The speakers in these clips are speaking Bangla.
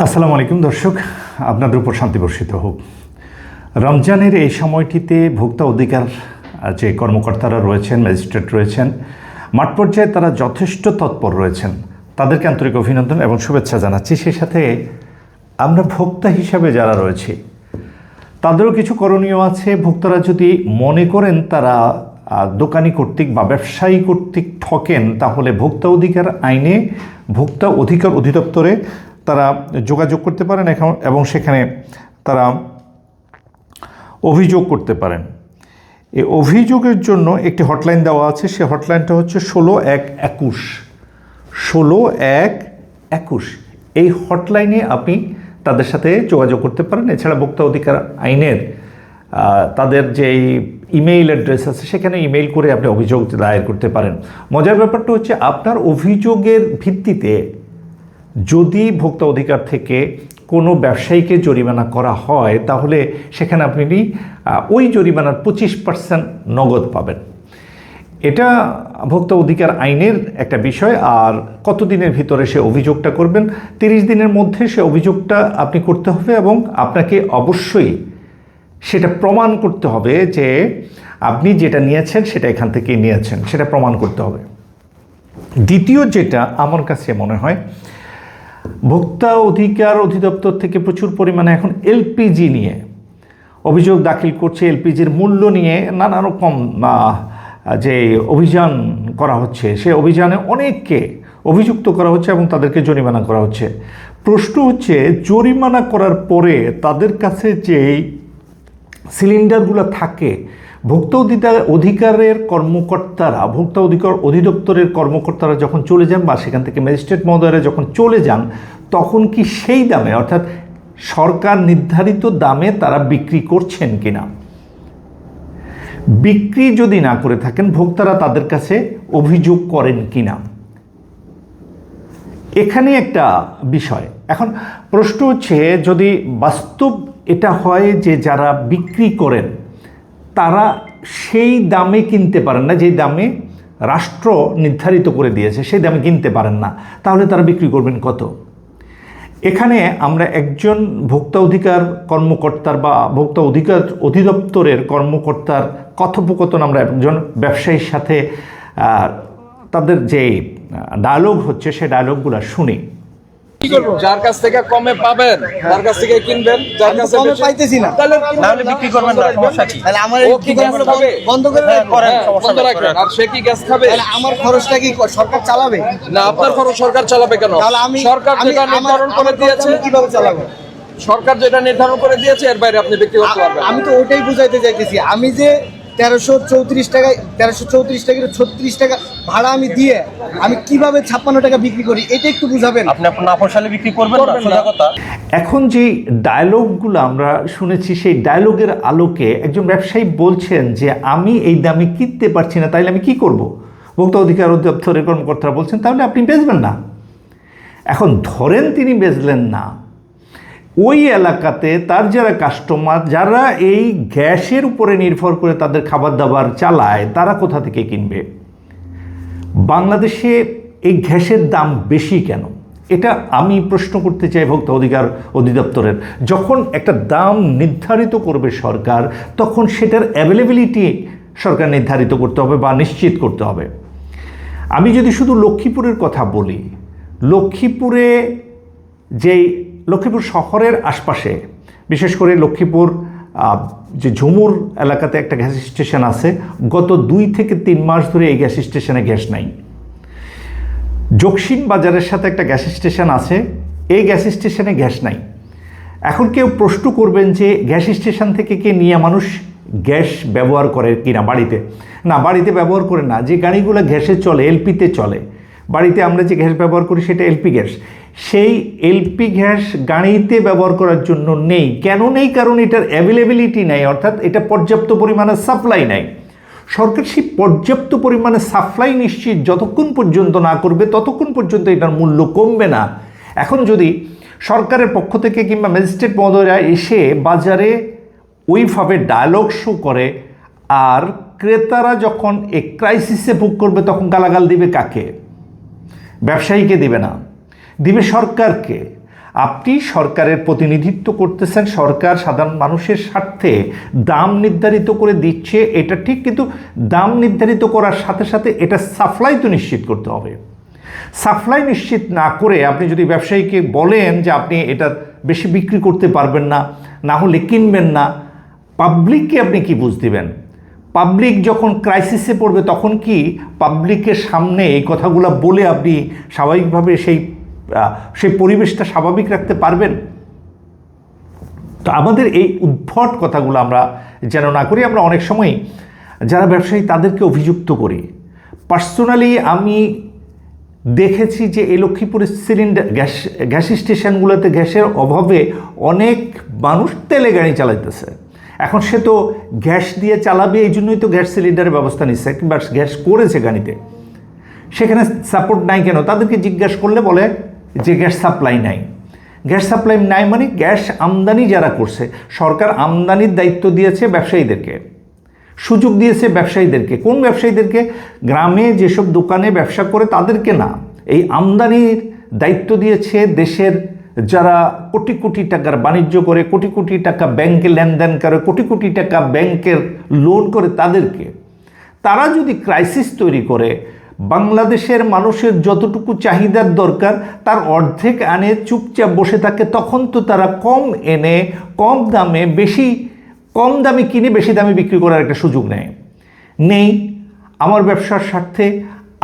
আসসালামু আলাইকুম দর্শক, আপনাদের উপর শান্তি বর্ষিত হোক। রমজানের এই সময়টিতে ভোক্তা অধিকার যে কর্মকর্তারা রয়েছেন, ম্যাজিস্ট্রেট রয়েছেন, মাঠ পর্যায়ে তারা যথেষ্ট তৎপর রয়েছেন। তাদেরকে আন্তরিক অভিনন্দন এবং শুভেচ্ছা জানাচ্ছি। সেই সাথে আমরা ভোক্তা হিসাবে যারা রয়েছি তাদেরও কিছু করণীয় আছে। ভোক্তারা যদি মনে করেন তারা দোকানি কর্তৃক বা ব্যবসায়ী কর্তৃক ঠকেন, তাহলে ভোক্তা অধিকার আইনে ভোক্তা অধিকার অধিদপ্তরে তারা যোগাযোগ করতে পারেন এবং সেখানে তারা অভিযোগ করতে পারেন। এই অভিযোগের জন্য একটি হটলাইন দেওয়া আছে, সে হটলাইনটা হচ্ছে 16-1-21 16-1-21। এই হটলাইনে আপনি তাদের সাথে যোগাযোগ করতে পারেন। এছাড়া ভোক্তা অধিকার আইনের তাদের যে ইমেইল অ্যাড্রেস আছে সেখানে ইমেইল করে আপনি অভিযোগ দায়ের করতে পারেন। মজার ব্যাপারটা হচ্ছে আপনার অভিযোগের ভিত্তিতে যদি ভোক্তা অধিকার থেকে কোনো ব্যবসায়ীকে জরিমানা করা হয়, তাহলে সেখানে আপনি ওই জরিমানার 25% নগদ পাবেন। এটা ভোক্তা অধিকার আইনের একটা বিষয়। আর কতদিনের ভিতরে সে অভিযোগটা করবেন? 30 দিনের মধ্যে সে অভিযোগটা আপনি করতে হবে এবং আপনাকে অবশ্যই সেটা প্রমাণ করতে হবে যে আপনি যেটা নিয়েছেন সেটা এখান থেকে নিয়েছেন, সেটা প্রমাণ করতে হবে। দ্বিতীয় যেটা আমার কাছে মনে হয়, ভোক্তা অধিকার অধিদপ্তর থেকে প্রচুর পরিমাণে এখন এলপিজি নিয়ে অভিযোগ দাখিল করছে। এলপিজির মূল্য নিয়ে নানা রকম যে অভিযান করা হচ্ছে, সে অভিযানে অনেককে অভিযুক্ত করা হচ্ছে এবং তাদেরকে জরিমানা করা হচ্ছে। প্রশ্ন হচ্ছে, জরিমানা করার পরে তাদের কাছে যে সিলিন্ডারগুলো থাকে, ভোক্তা অধিকারের কর্মকর্তারা, ভোক্তা অধিকার অধিদপ্তরের কর্মকর্তারা যখন চলে যান বা সেখান থেকে ম্যাজিস্ট্রেট মহোদয়রা যখন চলে যান, তখন কি সেই দামে অর্থাৎ সরকার নির্ধারিত দামে তারা বিক্রি করছেন কিনা? বিক্রি যদি না করে থাকেন, ভোক্তারা তাদের কাছে অভিযোগ করেন কিনা, এখানে একটা বিষয়। এখন প্রশ্ন হচ্ছে, যদি বাস্তব এটা হয় যে যারা বিক্রি করেন তারা সেই দামে কিনতে পারেন না, যেই দামে রাষ্ট্র নির্ধারিত করে দিয়েছে সেই দামে কিনতে পারেন না, তাহলে তারা বিক্রি করবেন কত? এখানে আমরা একজন ভোক্তা অধিকার কর্মকর্তার বা ভোক্তা অধিকার অধিদপ্তরের কর্মকর্তার কথোপকথন আমরা একজন ব্যবসায়ীর সাথে তাদের যে ডায়লগ হচ্ছে সেই ডায়লগগুলো শুনি। যার কাছ থেকে কমে পাবেন তার কাছ থেকে কিনবেন, যার কাছে কমে পাইতেছি না তাহলে বিক্রি করবেন না, সমস্যা কি? তাহলে আমার ও কি গ্যাস খাবে? বন্ধ করে বন্ধ রাখবেন। আর সে কি গ্যাস খাবে? তাহলে আমার খরচটা কি সরকার চালাবে? না, আপনার খরচ সরকার চালাবে কেন? তাহলে আমি সরকার যেটা নির্ধারণ করে দিয়েছে, কিভাবে চালাবো? সরকার যেটা নির্ধারণ করে দিয়েছে এর বাইরে আপনি বিক্রি করতে পারবেন। আমি তো ওইটাই বুঝাইতে চাইতেছি। আমি যে 1334 টাকায় 36 টাকা ভাড়া আমি দিয়ে আমি কিভাবে 56 টাকা বিক্রি করি, এটা একটু বুঝাবেন। আপনি না পয়সালে বিক্রি করবেন না, সোজা কথা। এখন যে ডায়লগগুলো আমরা শুনেছি, সেই ডায়লগের আলোকে একজন ব্যবসায়ী বলছেন যে আমি এই দামে কিনতে পারছি না, তাইলে আমি কি করব? ভোক্তা অধিকার অধিদপ্তরের কর্মকর্তারা বলছেন তাহলে আপনি বেচবেন না। এখন ধরেন তিনি বেচলেন না, ওই এলাকাতে তার যারা কাস্টমার, যারা এই গ্যাসের উপরে নির্ভর করে তাদের খাবার দাবার চালায়, তারা কোথা থেকে কিনবে? বাংলাদেশে এই গ্যাসের দাম বেশি কেন? এটা আমি প্রশ্ন করতে চাই ভোক্তা অধিকার অধিদপ্তরের। যখন একটা দাম নির্ধারিত করবে সরকার, তখন সেটার অ্যাভেলেবিলিটি সরকার নির্ধারিত করতে হবে বা নিশ্চিত করতে হবে। আমি যদি শুধু লক্ষ্মীপুরের কথা বলি, লক্ষ্মীপুরে লক্ষ্মীপুর শহরের আশপাশে, বিশেষ করে লক্ষ্মীপুর যে ঝুমুর এলাকাতে একটা গ্যাস স্টেশন আছে, গত 2 থেকে 3 মাস ধরে এই গ্যাস স্টেশনে গ্যাস নাই। জকসিন বাজারের সাথে একটা গ্যাস স্টেশন আছে, এই গ্যাস স্টেশনে গ্যাস নাই। এখন কেউ প্রশ্ন করবেন যে গ্যাস স্টেশন থেকে কে নিয়ে মানুষ গ্যাস ব্যবহার করে কিনা বাড়িতে? না, বাড়িতে ব্যবহার করে না। যে গাড়িগুলো গ্যাসে চলে, এলপিতে চলে, বাড়িতে আমরা যে গ্যাস ব্যবহার করি সেটা এলপি গ্যাস। সেই এলপি গ্যাস গাড়িতে ব্যবহার করার জন্য নেই। কেন নেই? কারণ এটার অ্যাভেলেবিলিটি নেই, অর্থাৎ এটা পর্যাপ্ত পরিমাণে সাপ্লাই নেই। সরকার সেই পর্যাপ্ত পরিমাণে সাপ্লাই নিশ্চিত যতক্ষণ পর্যন্ত না করবে, ততক্ষণ পর্যন্ত এটার মূল্য কমবে না। এখন যদি সরকারের পক্ষ থেকে কিংবা ম্যাজিস্ট্রেট মহোদয়রা এসে বাজারে ওইভাবে ডায়লগ শো করে, আর ক্রেতারা যখন এই ক্রাইসিসে ভোগ করবে, তখন গালাগাল দিবে কাকে? ব্যবসায়ীকে দিবে না, দিবে সরকারকে। আপনি সরকারের প্রতিনিধিত্ব করতেছেন, সরকার সাধারণ মানুষের স্বার্থে দাম নির্ধারিত করে দিচ্ছে, এটা ঠিক, কিন্তু দাম নির্ধারিত করার সাথে সাথে এটা সাপ্লাই তো নিশ্চিত করতে হবে। সাপ্লাই নিশ্চিত না করে আপনি যদি ব্যবসায়ীকে বলেন যে আপনি এটা বেশি বিক্রি করতে পারবেন না, না হলে কিনবেন না, পাবলিককে আপনি কি বুঝ দিবেন? পাবলিক যখন ক্রাইসিসে পড়বে তখন কি পাবলিকের সামনে এই কথাগুলো বলে আপনি স্বাভাবিকভাবে সেই পরিবেশটা স্বাভাবিক রাখতে পারবেন? তো আমাদের এই উদ্ভট কথাগুলো আমরা যেন না করি। আমরা অনেক সময় যারা ব্যবসায়ী তাদেরকে অভিযুক্ত করি। পার্সোনালি আমি দেখেছি যে এই লক্ষ্মীপুরের সিলিন্ডার গ্যাস স্টেশনগুলোতে গ্যাসের অভাবে অনেক মানুষ তেলে গাড়ি চালাইতেছে। এখন সে তো গ্যাস দিয়ে চালাবে, এই জন্যই তো গ্যাস সিলিন্ডারের ব্যবস্থা নিচ্ছে কিংবা গ্যাস করেছে গাড়িতে। সেখানে সাপোর্ট নাই কেন? তাদেরকে জিজ্ঞাসা করলে বলে যে গ্যাস সাপ্লাই নাই। গ্যাস সাপ্লাই নাই মানে গ্যাস আমদানি যারা করছে, সরকার আমদানির দায়িত্ব দিয়েছে ব্যবসায়ীদেরকে, সুযোগ দিয়েছে ব্যবসায়ীদেরকে। কোন ব্যবসায়ীদেরকে? গ্রামে যেসব দোকানে ব্যবসা করে তাদেরকে না, এই আমদানির দায়িত্ব দিয়েছে দেশের যারা কোটি কোটি টাকার বাণিজ্য করে, কোটি কোটি টাকা ব্যাংকে লেনদেন করে, কোটি কোটি টাকা ব্যাংকের লোন করে তাদেরকে। তারা যদি ক্রাইসিস তৈরি করে, বাংলাদেশের মানুষের যতটুকু চাহিদার দরকার তার অর্ধেক আনে চুপচাপ বসে থাকে, তখন তো তারা কম এনে কম দামে কম দামে কিনে বেশি দামে বিক্রি করার একটা সুযোগ নেই। আমার ব্যবসার স্বার্থে,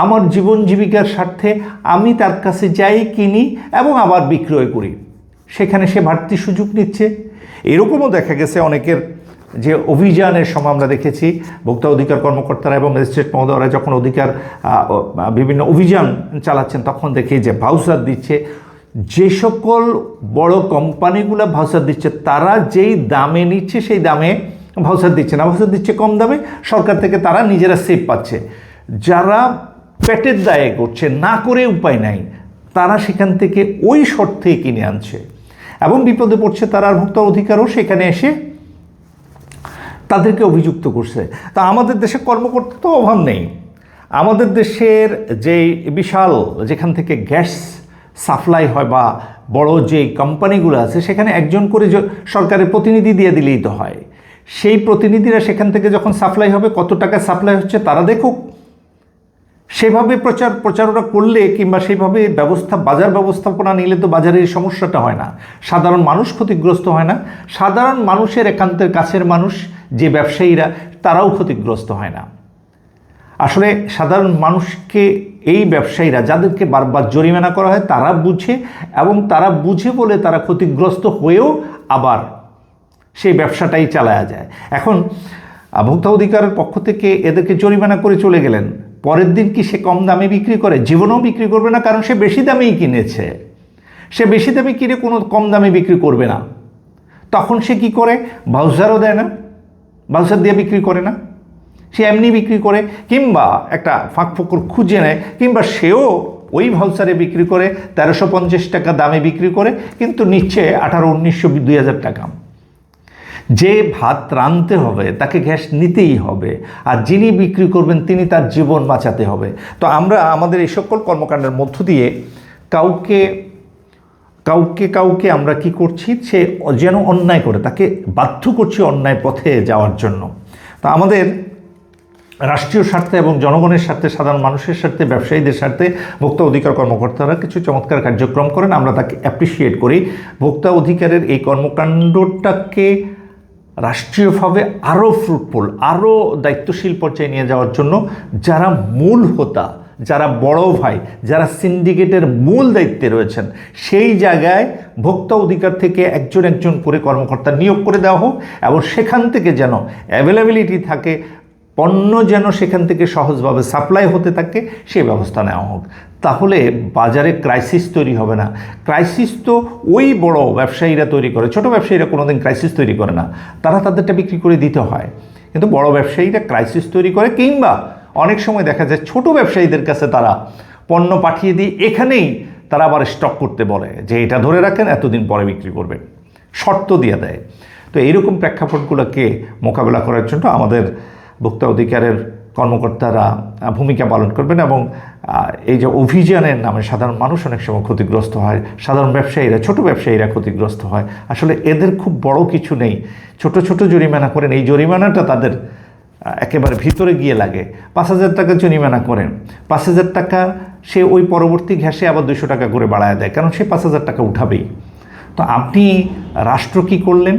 আমার জীবন জীবিকার স্বার্থে আমি তার কাছে যাই, কিনি এবং আবার বিক্রয় করি, সেখানে সে বাড়তি সুযোগ নিচ্ছে। এরকমও দেখা গেছে অনেকের যে অভিযানের সময় আমরা দেখেছি ভোক্তা অধিকার কর্মকর্তারা এবং ম্যাজিস্ট্রেট মহোদয়রা যখন বিভিন্ন অভিযান চালাচ্ছেন তখন দেখি যে ভাউচার দিচ্ছে। যে সকল বড় কোম্পানিগুলো ভাউচার দিচ্ছে তারা যেই দামে নিচ্ছে সেই দামে ভাউচার দিচ্ছে না, ভাউচার দিচ্ছে কম দামে, সরকার থেকে তারা নিজেরা সেভ পাচ্ছে। যারা পেটের দায়ে করছে, না করে উপায় নাই, তারা সেখান থেকে ওই শর্তেই কিনে আনছে এবং বিপদে পড়ছে তারা। আর ভোক্তা অধিকারও সেখানে এসে তাদেরকে অভিযুক্ত করছে। তা আমাদের দেশে কর্মকর্তা তো অভাব নেই। আমাদের দেশের যে বিশাল যেখান থেকে গ্যাস সাপ্লাই হয় বা বড় যে কোম্পানিগুলো আছে সেখানে একজন করে সরকারের প্রতিনিধি দিয়ে দিলেই তো হয়। সেই প্রতিনিধিরা সেখান থেকে যখন সাপ্লাই হবে, কত টাকা সাপ্লাই হচ্ছে তারা দেখুক। সেভাবে প্রচারণা করলে কিংবা সেইভাবে বাজার ব্যবস্থাপনা নিলে তো বাজারের সমস্যাটা হয় না, সাধারণ মানুষ ক্ষতিগ্রস্ত হয় না। সাধারণ মানুষের একান্তের কাছের মানুষ যে ব্যবসায়ীরা তারাও ক্ষতিগ্রস্ত হয় না। আসলে সাধারণ মানুষকে এই ব্যবসায়ীরা যাদেরকে বারবার জরিমানা করা হয় তারা বুঝে, এবং তারা বুঝে বলে তারা ক্ষতিগ্রস্ত হয়েও আবার সেই ব্যবসাটাই চালায়া যায়। এখন ভোক্তা অধিকারের পক্ষ থেকে এদেরকে জরিমানা করে চলে গেলেন, পরের দিন কি সে কম দামে বিক্রি করে? জীবনেও বিক্রি করবে না, কারণ সে বেশি দামেই কিনেছে। সে বেশি দামে কিনে কোনো কম দামে বিক্রি করবে না। তখন সে কি করে? ভাউচারও দেয় না, ভাউচার দিয়ে বিক্রি করে না, সে এমনি বিক্রি করে, কিংবা একটা ফাঁক ফোকর খুঁজে নেয়, কিংবা সেও ওই ভাউচারে বিক্রি করে 1350 টাকা দামে বিক্রি করে, কিন্তু নিচ্ছে 1800, 1900, 2000 টাকা। যে ভাত রাঁধতে হবে তাকে গ্যাস নিতেই হবে, আর যিনি বিক্রি করবেন তিনি তার জীবন বাঁচাতে হবে। তো আমরা আমাদের এই সকল কর্মকাণ্ডের মধ্য দিয়ে কাউকে আমরা কি করছি, সে যেন অন্যায় করে তাকে বাধ্য করছি অন্যায় পথে যাওয়ার জন্য। তো আমাদের রাষ্ট্রীয় স্বার্থে এবং জনগণের স্বার্থে, সাধারণ মানুষের স্বার্থে, ব্যবসায়ীদের স্বার্থে ভোক্তা অধিকার কর্মকর্তারা কিছু চমৎকার কার্যক্রম করেন, আমরা তাকে অ্যাপ্রিসিয়েট করি। ভোক্তা অধিকারের এই কর্মকাণ্ডটাকে রাষ্ট্রীয়ভাবে আরও ফ্রুটফুল, আরও দায়িত্বশীল পর্যায়ে নিয়ে যাওয়ার জন্য যারা মূল হোতা, যারা বড় ভাই, যারা সিন্ডিকেটের মূল দায়িত্বে রয়েছেন, সেই জায়গায় ভোক্তা অধিকার থেকে একজন করে কর্মকর্তা নিয়োগ করে দেওয়া হোক, এবং সেখান থেকে যেন অ্যাভেলেবিলিটি থাকে, পণ্য যেন সেখান থেকে সহজভাবে সাপ্লাই হতে থাকে, সেই ব্যবস্থা নেওয়া হোক। তাহলে বাজারে ক্রাইসিস তৈরি হবে না। ক্রাইসিস তো ওই বড় ব্যবসায়ীরা তৈরি করে, ছোট ব্যবসায়ীরা কোনোদিন ক্রাইসিস তৈরি করে না, তারা তাদেরটা বিক্রি করে দিতে হয়। কিন্তু বড় ব্যবসায়ীরা ক্রাইসিস তৈরি করে, কিংবা অনেক সময় দেখা যায় ছোট ব্যবসায়ীদের কাছে তারা পণ্য পাঠিয়ে দিয়ে এখানেই তারা আবার স্টক করতে বলে যে এটা ধরে রাখেন, এতদিন পরে বিক্রি করবেন, শর্ত দিয়ে দেয়। তো এইরকম প্রেক্ষাপটগুলোকে মোকাবেলা করার জন্য আমাদের ভোক্তা অধিকারের কর্মকর্তারা ভূমিকা পালন করবেন এবং এই যে অভিযানের নামে সাধারণ মানুষ অনেক সময় ক্ষতিগ্রস্ত হয়, সাধারণ ব্যবসায়ীরা, ছোট ব্যবসায়ীরা ক্ষতিগ্রস্ত হয়। আসলে এদের খুব বড় কিছু নেই, ছোট ছোট জরিমানা করেন, এই জরিমানাটা তাদের একেবারে ভিতরে গিয়ে লাগে। 5,000 টাকা জরিমানা করেন, 5,000 টাকা সে ওই পরবর্তী ঘ্যাসে আবার 200 টাকা করে বাড়ায় দেয়, কারণ সে 5,000 টাকা উঠাবেই। তো আপনি রাষ্ট্র কী করলেন?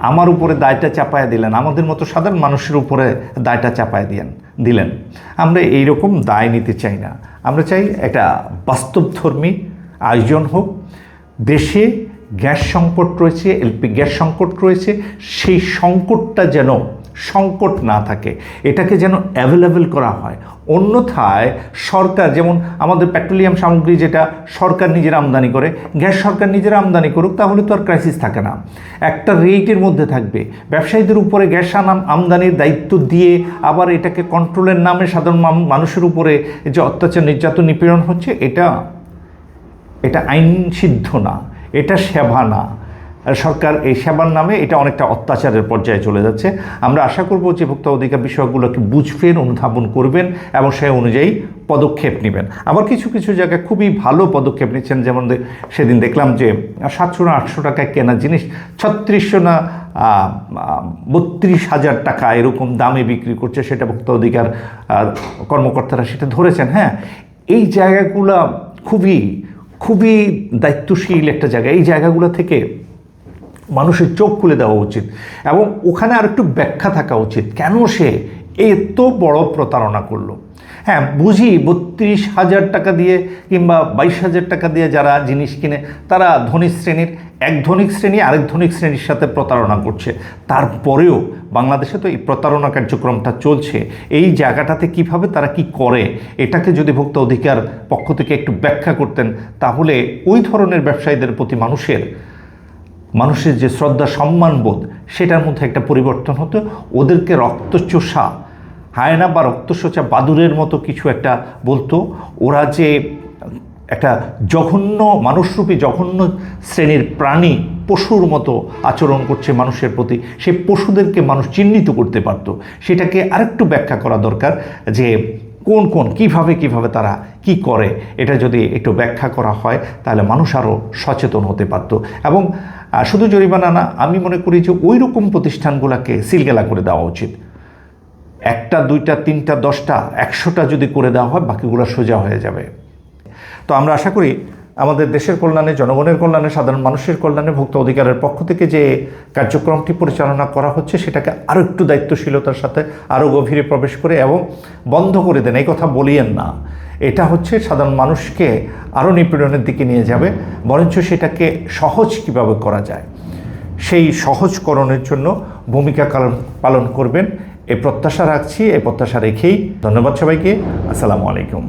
আমার উপরে দায়টা চাপায় দিলেন, আমাদের মতো সাধারণ মানুষের উপরে দায়টা চাপায় দিলেন। আমরা এইরকম দায় নিতে চাই না। আমরা চাই একটা বাস্তবধর্মী আয়োজন হোক। দেশে গ্যাস সংকট রয়েছে, এলপি গ্যাস সংকট রয়েছে, সেই সংকটটা যেন সংকট না থাকে, এটাকে যেন অ্যাভেলেবেল করা হয়। অন্যথায় সরকার, যেমন আমাদের পেট্রোলিয়াম সামগ্রী যেটা সরকার নিজের আমদানি করে, গ্যাস সরকার নিজের আমদানি করুক, তাহলে তো আর ক্রাইসিস থাকে না, একটা রেটের মধ্যে থাকবে। ব্যবসায়ীদের উপরে গ্যাস আমদানির দায়িত্ব দিয়ে আবার এটাকে কন্ট্রোলের নামে সাধারণ মানুষের উপরে যে অত্যাচার, নির্যাতন, নিপীড়ন হচ্ছে, এটা আইন সিদ্ধ না, এটা সেবা না। সরকার এই সেবার নামে এটা অনেকটা অত্যাচারের পর্যায়ে চলে যাচ্ছে। আমরা আশা করব যে ভোক্তা অধিকার বিষয়গুলোকে বুঝবেন, অনুধাবন করবেন এবং সেই অনুযায়ী পদক্ষেপ নেবেন। আবার কিছু কিছু জায়গায় খুবই ভালো পদক্ষেপ নিচ্ছেন, যেমন সেদিন দেখলাম যে 700 না 800 টাকায় কেনা জিনিস 3600 না 32,000 টাকা এরকম দামে বিক্রি করছে, সেটা ভোক্তা অধিকার কর্মকর্তারা সেটা ধরেছেন। হ্যাঁ, এই জায়গাগুলো খুবই দায়িত্বশীল একটা জায়গা। এই জায়গাগুলো থেকে মানুষের চোখ খুলে দেওয়া উচিত এবং ওখানে আর একটু ব্যাখ্যা থাকা উচিত, কেন সে এত বড় প্রতারণা করলো। হ্যাঁ, বুঝি 32,000 টাকা দিয়ে কিংবা 22,000 টাকা দিয়ে যারা জিনিস কিনে, তারা ধনী শ্রেণীর, এক ধনিক শ্রেণী আরেক ধনিক শ্রেণীর সাথে প্রতারণা করছে। তারপরেও বাংলাদেশে তো এই প্রতারণা কার্যক্রমটা চলছে। এই জায়গাটাতে কিভাবে তারা কি করে, এটাকে যদি ভোক্তা অধিকার পক্ষ থেকে একটু ব্যাখ্যা করতেন, তাহলে ওই ধরনের ব্যবসায়ীদের প্রতি মানুষের যে শ্রদ্ধা, সম্মানবোধ, সেটার মধ্যে একটা পরিবর্তন হতো। ওদেরকে রক্তচোষা হায়না বা রক্তচোষা বাদুড়ের মতো কিছু একটা বলতো। ওরা যে একটা জঘন্য, মানুষরূপী জঘন্য শ্রেণীর প্রাণী, পশুর মতো আচরণ করছে মানুষের প্রতি, সেই পশুদেরকে মানুষ চিহ্নিত করতে পারত। সেটাকে আরেকটু ব্যাখ্যা করা দরকার যে কিভাবে তারা কি করে। এটা যদি একটু ব্যাখ্যা করা হয় তাহলে মানুষ আরও সচেতন হতে পারত। এবং শুধু জরিমানা না, আমি মনে করি যে ওই রকম প্রতিষ্ঠানগুলোকে সিলগালা করে দেওয়া উচিত। 1টা 2টা 3টা 10টা 100টা যদি করে দেওয়া হয়, বাকিগুলো সোজা হয়ে যাবে। তো আমরা আশা করি আমাদের দেশের কল্যাণে, জনগণের কল্যাণে, সাধারণ মানুষের কল্যাণে ভোক্তা অধিকারের পক্ষ থেকে যে কার্যক্রমটি পরিচালনা করা হচ্ছে, সেটাকে আরও একটু দায়িত্বশীলতার সাথে আরও গভীরে প্রবেশ করে এবং বন্ধ করে দেন, এই কথা বলিয়েন না। এটা হচ্ছে সাধারণ মানুষকে আরও নিপীড়নের দিকে নিয়ে যাবে। বরঞ্চ সেটাকে সহজ কিভাবে করা যায়, সেই সহজকরণের জন্য ভূমিকা পালন করবেন, এই প্রত্যাশা রাখছি। এই প্রত্যাশা রেখেই ধন্যবাদ সবাইকে। আসসালামু আলাইকুম।